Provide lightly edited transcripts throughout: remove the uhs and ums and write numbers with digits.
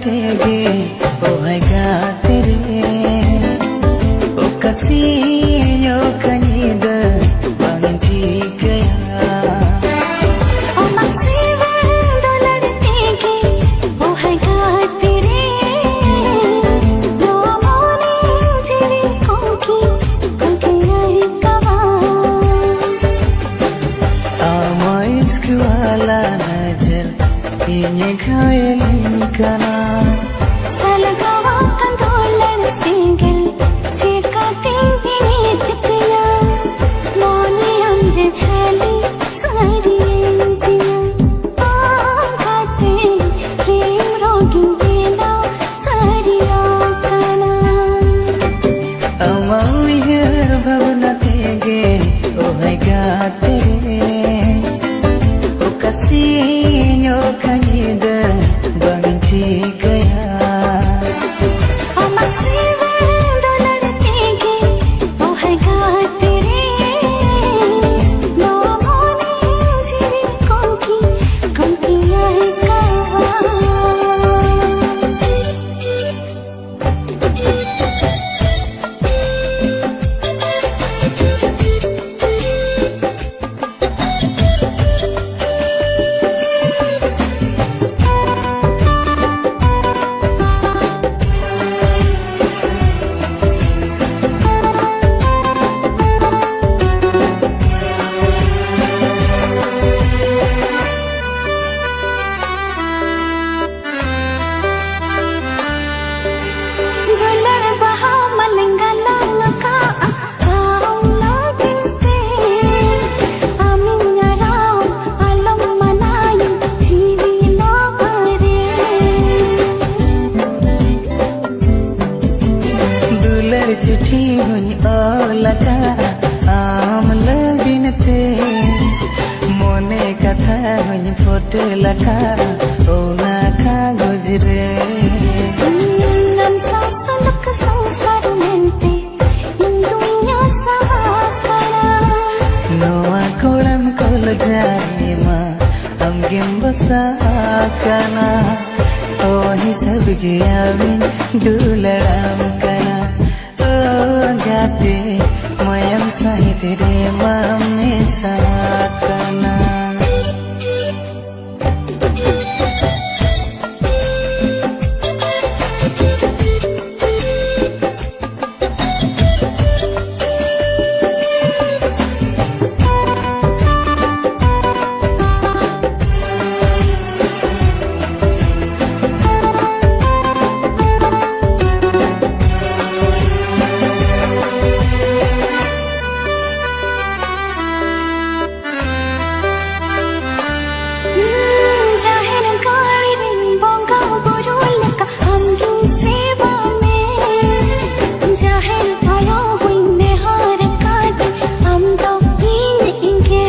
tege oh hai ga tere o kasinyo kanida bangin tigaya o masivar dolar tege oh hai ga tere no moni jiri konki ai kawa ama iskwala najar inye khayalin kana salgawa kan dolar single cheka tege tikya moni amre chali sari tiya aagate prem rogin dela sariya kana ama uyar bhavna tege oh hai ga tere o kasinyo kanida bangin tigaya o masivar dolar tege oh hai ga tere no moni jiri konki ai kawa dolar baha malengala ngaka aula binte aminya rao alam manayu jiri na pare dular चिट्ठी हुई लगा आम लगिनते मोने कथा हुई photo लगा ओ ना कागज रे nam sasuluk sangsar mente indunya sahakara noa kolam kol jani ma am gimbasa kana o hi sab giyawin dularam kana o gate mayam sahit re mamme sakana jahir gaali rin bonga burul ka amri seva mein jahir ayo hui nehar kaat hum to peenge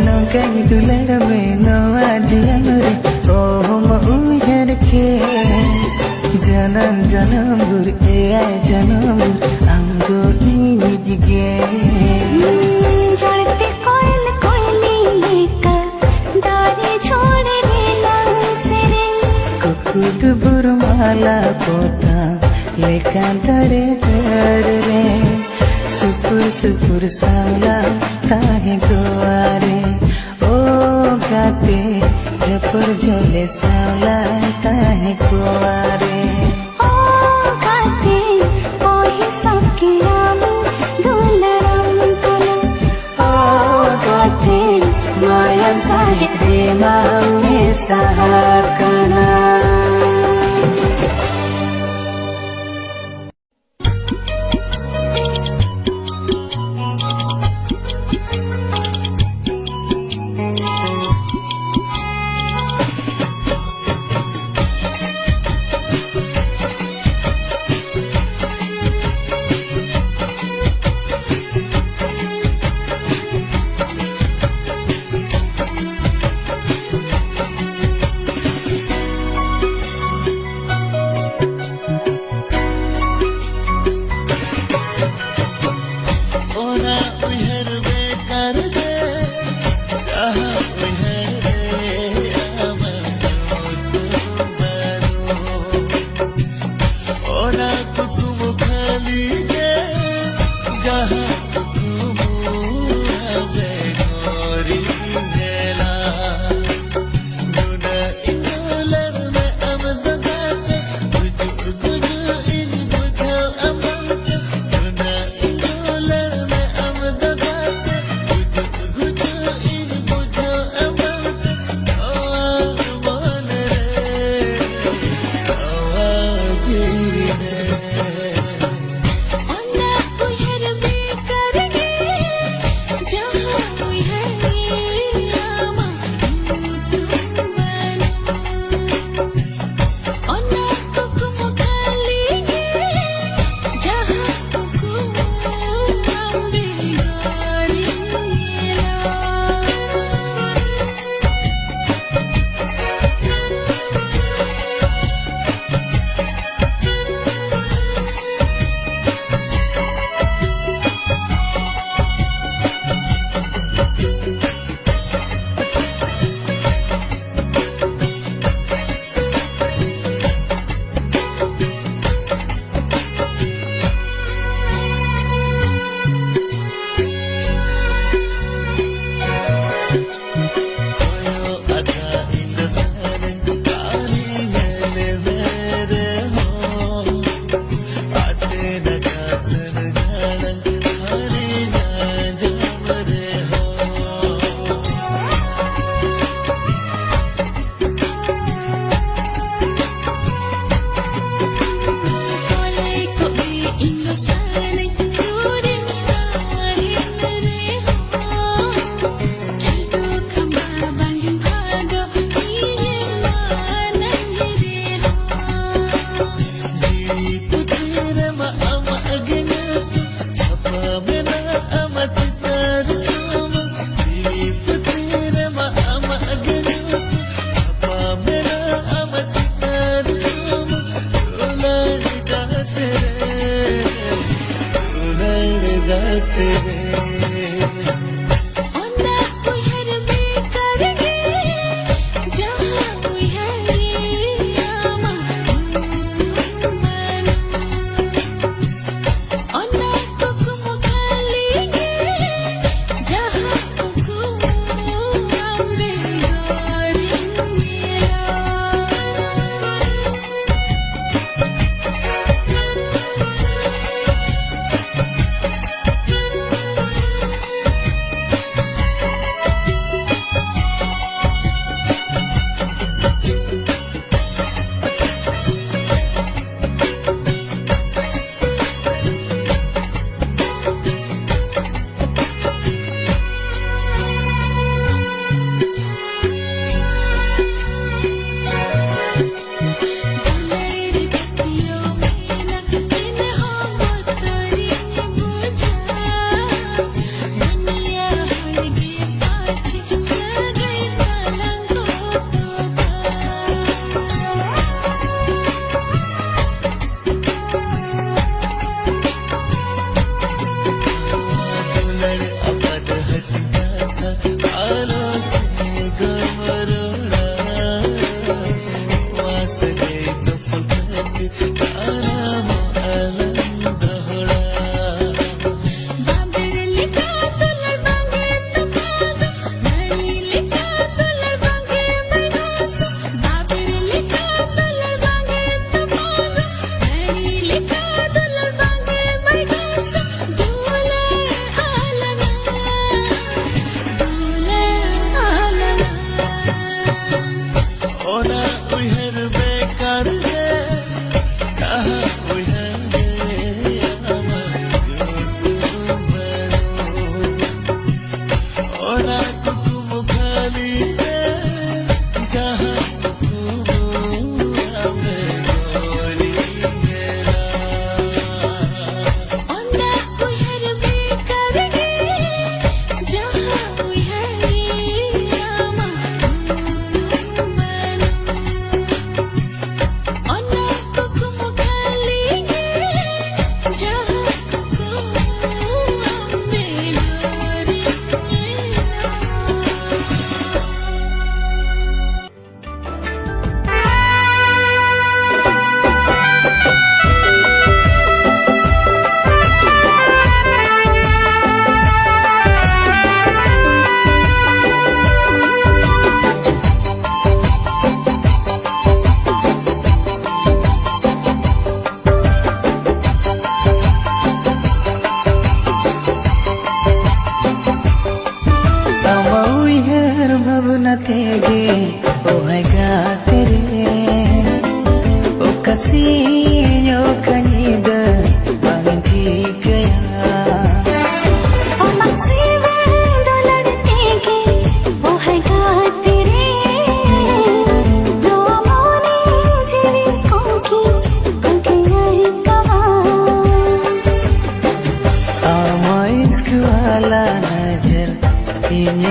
no kai dular mein no ajiyan re oh ma uyar ke janam janam gur e ay janam ango idige जड़ते कोयल कोयली लेकर दारी छोड़ देला सिरे कुकुट बुरमाला पोता लेका दरे दर रे सुपुर सुपुर सावला काहे गोवारे ओ गाते जपर झोले सावला काहे गोवारे ओ गाते ओ ही सबके राम दुलराम कला ओ गाते माया साहित रे मामे सहाकना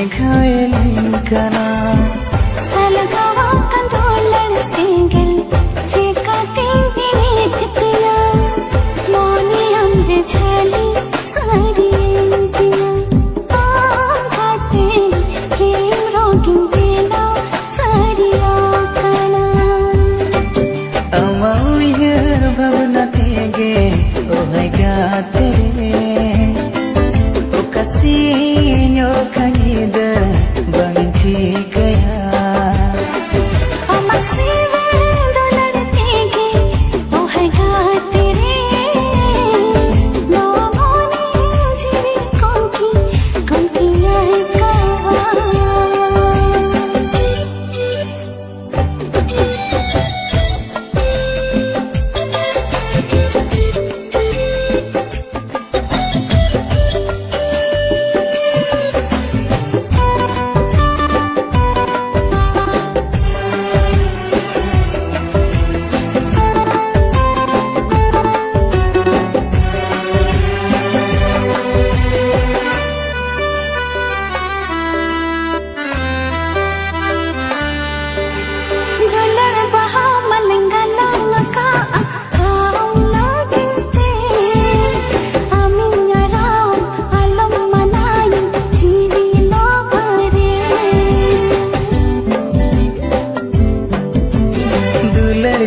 घायल कना सलगावा कंदोलन सिंगल चेका टिंगिनी तितला मोनी अम्र छली सारी तिना आघाते प्रेम रोगिन बेला सारी आकना अमाउयर भवना तेगे ओ है गाते ओ कसीन्यो खनीद बनची गया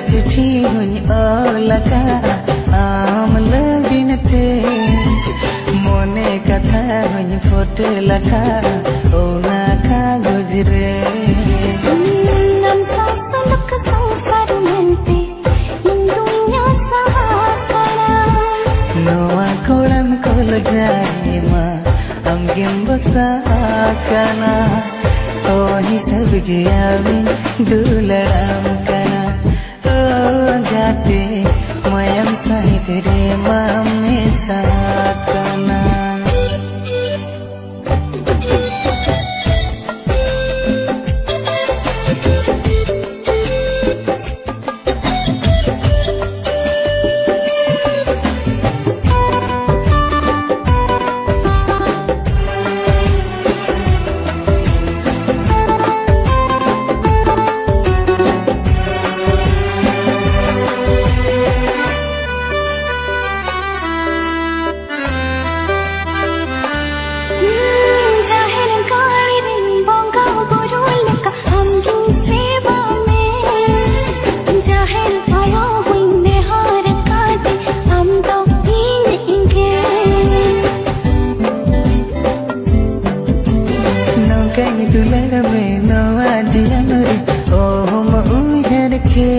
चिट्ठी हुई लगा आम लगिनते मोने कथा हुई फोटो लगा ओ ना का गुजरे नम सासुलक संसार mente indunya sahakara noa kolam kol jai ma amgem basakana o hi sab giyawin duladam kana गाते मयम सहित रे मामे साकना दुलड़ में नवा जियन रे ओ हम उहर के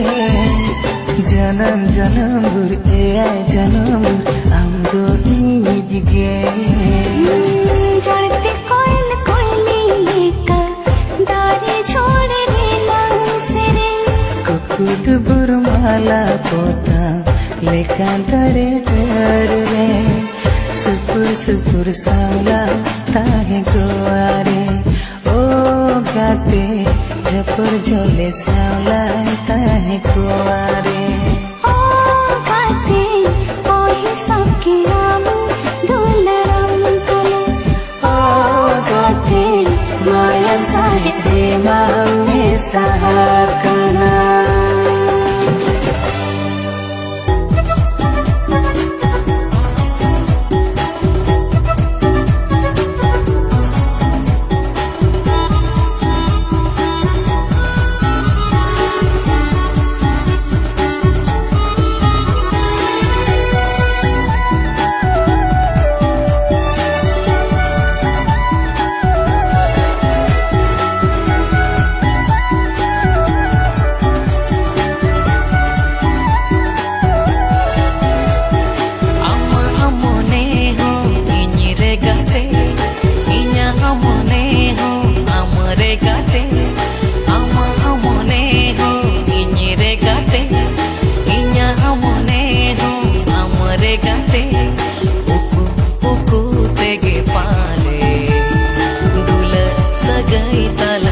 जन्म जन्म गुर ए आए जन्म अंगो ईद गे जड़ते कोयल कोयली लेकर दारी छोड़ रे लंसरे कुकुट बुरमाला पोता लेका डरे डर रे सुपुर सुपुर सावला ताहे गोवारे गाते जपुर झोले सावला ताहे कुआरे ओ गाते ओ ही सबके राम दुलराम कले ओ गाते माया साहित्य मामे सहाकना तला